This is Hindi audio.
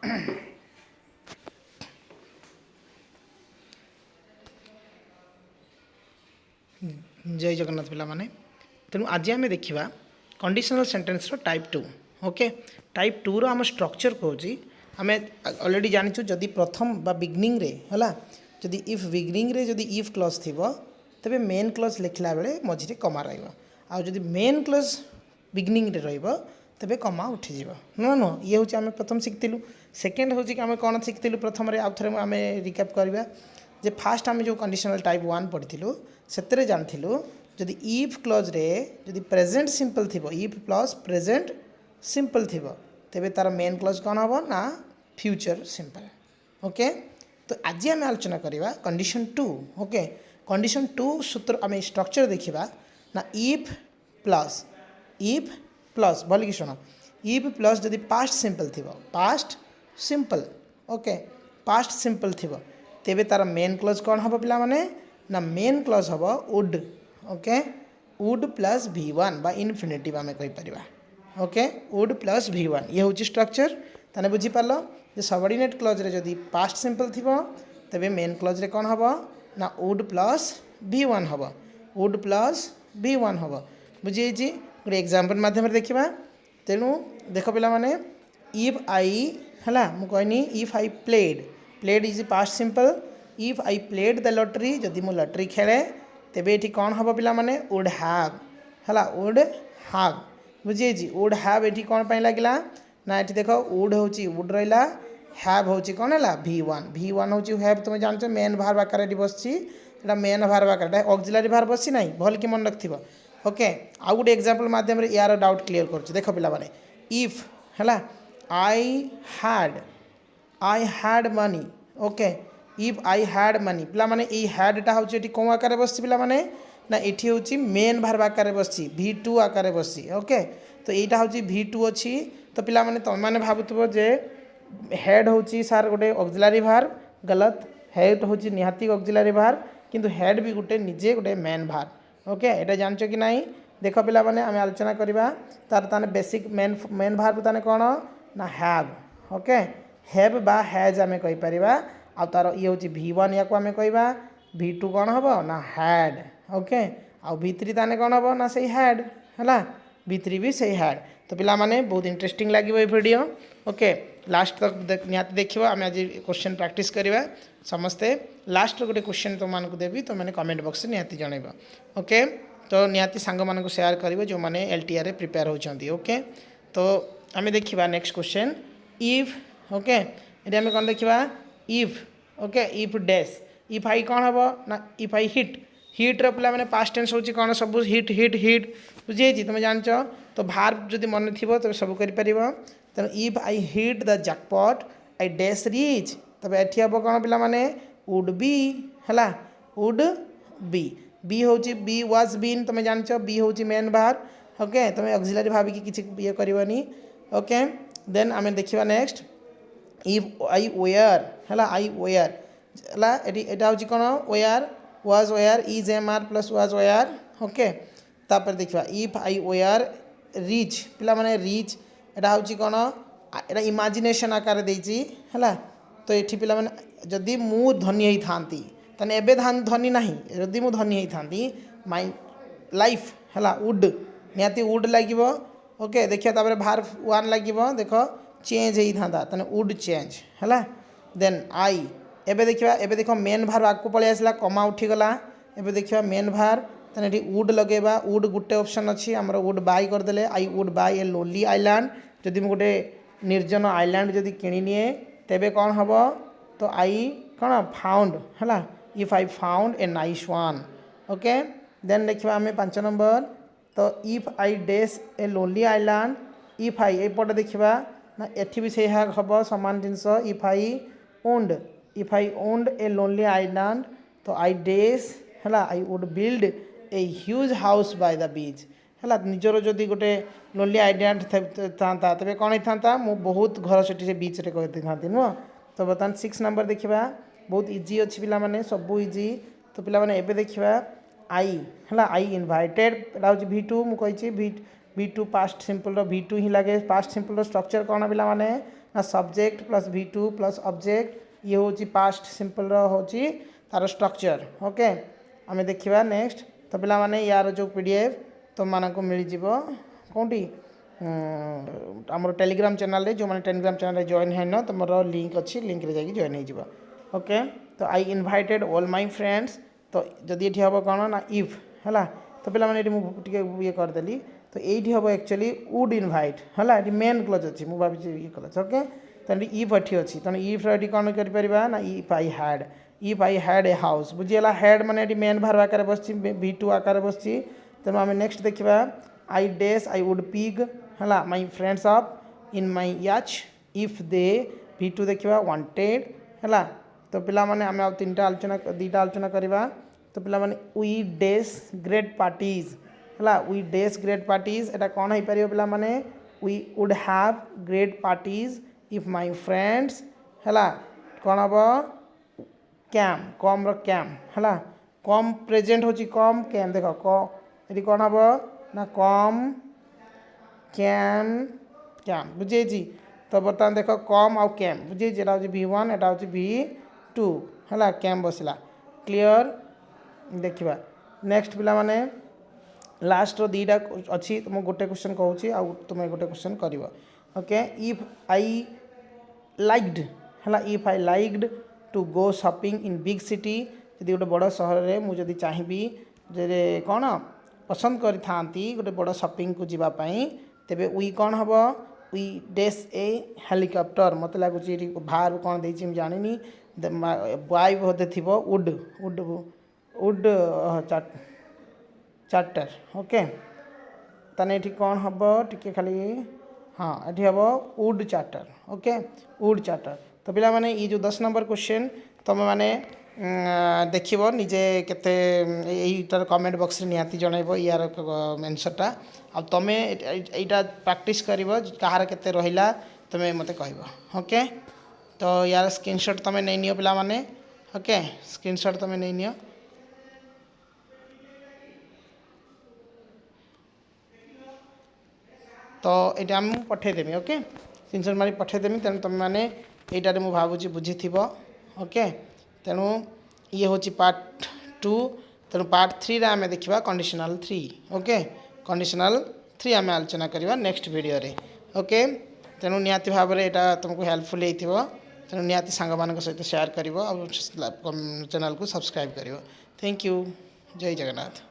जय जगन्नाथ पिला माने तेणु आज आम देखा conditional sentence type 2 okay type 2 रो आम स्ट्रक्चर कहूँ आम अलरेडी जाचु जदि प्रथम बा बिगनिंग रे है जदि इफ बिगनिंग रे जदि इफ क्लज थी तेबे मेन क्लज लिखला बेले मझे कमा रही मेन क्लज बिगनिंग रे रहिबो तेबे कमा उठिज नुह नुह ये हूँ आम प्रथम शिखिलु सेकेंड हूँ कि आम कौन शिखिलु प्रथम आउ थे आम रिकैप करवा जे फास्ट आम जो कंडीशनल टाइप 1 पढ़ी से जानूँ जदि इफ क्लज रे जदि प्रेजेंट सिंपल थी इफ प्लस प्रेजेंट सिंपल थी तेबे तार मेन क्लज कौन हम ना फ्यूचर सिंपल ओके। तो आज आम आलोचना करवा कंडीशन 2 ओके कंडीशन 2 सूत्र आम स्ट्रक्चर देखा ना इफ प्लस भल कि शुण इफ प्लस जदि पास्ट सिंपल थी past simple okay past simple थी तेबे तार मेन क्लज कौन हम पिला माने ना मेन क्लज हम would okay would plus V1 बा इनफिनिटिव आम कहीपर ओके वुड प्लस V1 ये हूँ स्ट्रक्चर ताने बुझीपार जे सबऑर्डिनेट क्लज रे जदि पास्ट सिंपल थी तेबे मेन क्लज रे कौन हम ना वुड प्लस V1 हम वुड प्लस V1 हम बुझी गोटे एग्जांपल माध्यम देखा तेणु देख पिला माने इफ आई है मुझे if I played is past simple if I played the lottery जदि मु लॉटरी खेले तेबे ये कौन हम पिला माने वुड हैव है वुड हैव बुझे वुड हैव ये कौन पर लगे ना ये देख वुड हूँ वुड रहा हैव हूँ कौन है V1 हूँ हैव तुम जानते मेन भार आकार बस मेन भार आकार ऑक्सिलरी भार बसी ना भल कि मन रखिथ ओके आउ गोटे एग्जांपल माध्यम यार डाउट क्लियर कर देख पिला माने इफ है I had money okay if I had money पिला माने ई हैडटा हूँ ये कौन आकार बस पिला माने ना ये हूँ मेन भार आकार बस V2 आकार बस ओके तो यहाँ हूँ V2 अच्छी तो पिला माने तुम मैंने भावुव जे हेड हूँ सार गोटे ऑक्सिलरी भार गलत हेड हूँ निहाती ऑक्सिलरी भार किंतु हेड भी गोटे निजे गोटे मेन भार ओके ये जानच कि नहीं देख पिला माने आम आलोचना करवा तार ताने बेसिक मेन भार ताने कौन ना हैव ओके हैव बा हैज आम कहीपर आ तार ये हूँ V1 या आम कहवा V2 कौन हम ना हैड ओके आउ V3 ताने कौन हम ना से हैड है V3 भी से हैड तो पिला माने बहुत इंटरेस्टिंग लगे ये वीडियो ओके लास्ट तक निहाती देखिए आम आज क्वेश्चन प्रैक्टिस करवा समस्ते लास्ट गोटे क्वेश्चन तुमको देवी तो मैंने कमेंट बॉक्स निहाती जनइब ओके तो निहाती सांग मानक शेयर कर जो मैंने LTR रे प्रिपेयर होती ओके। तो आम देखा नेक्स्ट क्वेश्चन इफ ओके ये आम कौन देखा if okay if dash if I कौन हम ना इफ आई हिट पिला मैंने पास्ट टेंस होची कौन सब हिट बुझे तुम जानच तो भार जदि मन थी तो सब कर तेणु if I hit the jackpot I dash rich तब ये हम कौन पिला माने वुड बी है वुड बी हूँ बी वाज बीन तुम जानच बी हूँ मेन भार ओके तुम ऑक्सिलरी भाविकी किसी ये करनी ओके देन आम देखा नेक्स्ट इफ आई वेयर है आई वेयर है हूँ कौन were was were is am are plus was were okay तापर देखा इफ आई वेयर रिच पिला माने रिच यहाँ हूँ कौन एटा इमेजिनेशन आकार देती है तो ये पिला माने जदि मु धनी होता ताने एबे धनी ना जदि मु धनी होता माइ लाइफ है वुड निहाती वुड लगे ओके देखिए तापर भार 1 लगे देख चेंज होता ताने वुड चेंज है देन आई एबे देखिए एबे देख मेन भार आगे पलि आसला कमा उठीगला एबे देखिए मेन भार ताने ये वुड लगेबा वुड गोटे ऑप्शन अच्छी आमर वुड बाय करदे I would buy A lonely island जदि मु गोटे निर्जन आइलैंड जदि किणी निए तेबे कौन हम तो आई कौन फाउंड है if I found a nice one okay then देखा आम 5 नंबर तो if I dash a lonely island if I एपटे देखा ना एठी भी से हम सामान जिनस if I owned a lonely island तो आई डैश है I would build a huge house by the beach है निजर जदि गोटे लोनली आइलैंड था तेरे कौन होता था मु बहुत घर से बीच रे करती नुह तो बर्तमान 6 नंबर देखा बहुत इजी अच्छी पिला माने सब इजी तो पिला माने एबे देखा आई है आई इनवाइटेड हूँ V2 मुझे V2 पास्ट सिंपल V2 ही लगे पास्ट सिंपल स्ट्रक्चर कौन पिला माने ना subject plus V2 plus object ये हूँ पास्ट सिंपल हूँ तार स्ट्रक्चर ओके आम देखा नेक्स्ट तो पिला माने यार जो PDF तुम मानक मिल जाव कौटी आम टेलीग्राम चैनल जो मैंने टेलीग्राम चैनल जॉइन है न तुम लिंक अच्छी लिंक रे जाकि जॉइन हो ओके तो आई इनवाइटेड ऑल माय फ्रेंड्स तो जदि ये हम कौन ना इफ है तो पे मुझे ये करदेली तो ये हम एक्चुअली वुड इनवाइट है ये मेन क्लोज अच्छी मुझे भावी ये क्लोज ओके तो इफ अच्छी अच्छी तेणु इफ री कौन कर ना if I had a house बुझीगला हैड माने मेन भार आकार बस V2 आकार बस तेणु आम नेक्स्ट देखा आई डेस आई वुड पिग है माई फ्रेंड्स ऑफ इन माई याच इफ दे V2 देखा वांटेड है तो पिला माने आम तीन आलोचना दुईटा आलोचना करवा तो पिला माने वी डेस ग्रेट पार्टीज है वी डेस ग्रेट पार्टीज एटा कौन हो पार पिला माने we would have great parties if my friends है कौन हम कैम कम रैम है कम प्रेजेंट हो कम कैम देख ये कौन हम ना कम कैम कैम बुझे तो बर्तमान देख कम आउ कैम बुझे यहाँ हूँ V1 एटा हूँ V2 है कैम बसला क्लीयर देखा नेक्स्ट पिला माने लास्ट दीटा अच्छी तुम गोटे क्वेश्चन कहूँ तुम गोटे क्वेश्चन कर ओके इफ आई लाइक्ड है if I liked to go shopping in big city यदि गोटे बड़ सहर में मुझे चाहिए जे कौन पसंद करी गोटे बड़ शॉपिंग को जीवाई तेबे वी कौन हम वी डेस ए हेलिकॉप्टर मत लगुच बाहर कौन दे जानी बॉय बोधे थी would would would charter okay ताने ये कौन हम टी खाली हाँ ये हम would charter okay would charter तो पिला माने ये जो 10 नंबर क्वेश्चन तुम मैंने देख निजे केतर कमेंट बॉक्स रे निहाती जनइब यार आंसरटा आ तुम यहाँ प्रैक्टिस कर कहार केते रहिला तुम मते कहब ओके तो यार स्क्रीनशॉट तुम नहीं नियो पिला माने ओके स्क्रीनशॉट तुम नहीं नियो तो ये आम पठेदेमी ओके स्क्रीनशॉट मारी पठेदेमी तेणु तुम मैंने यहीटारे मु भावुची बुझी ओके तेणु ये हूँ पार्ट 2 तेणु पार्ट 3 रे आमे देखिबा कंडीशनल 3 ओके कंडीशनल 3 आमे आलोचना करबा नेक्स्ट वीडियो रे ओके तेणु निहाती भाव में यहाँ तुमको हेल्पफुल होइथिबो तेणु निहाती सांग मान सहित शेयर करिवो और चैनल को सब्सक्राइब करिवो थैंक यू जय जगन्नाथ।